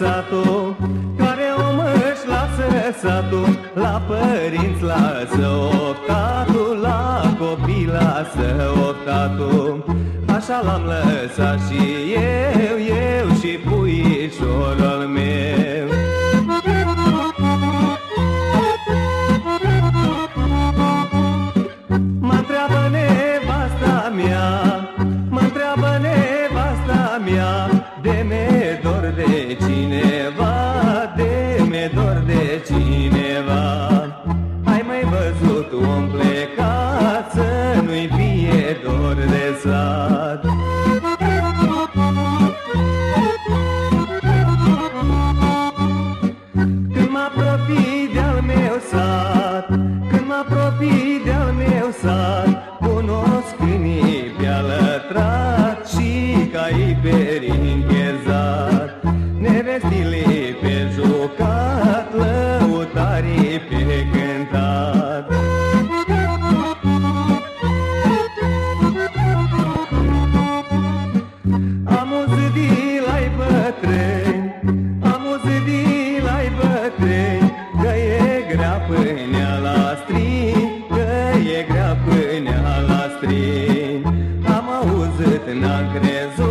satul, care om își lasă satul, la părinți lasă optatul, la copii lasă optatul. Așa l-am lăsat și eu și puișorul meu. Mă-ntreabă nevasta mea, mă-ntreabă nevasta mea, de-mi dor de cineva, de-mi dor de cineva. Ai mai văzut om plecat, să nu-i fie dor de sat? Când mă apropii de-al meu sat, când mă apropii de-al meu sat, cunosc câinii pe-a lătrat și caii pe rinchezat, nevestile pe jucat, lăutarii pe cântat. Amuzidil-ai bătrâni, amuzidil-ai bătrâni, că e grea pâinea la strini, că e grea pâinea la strini. Am auzit, n-am crezut,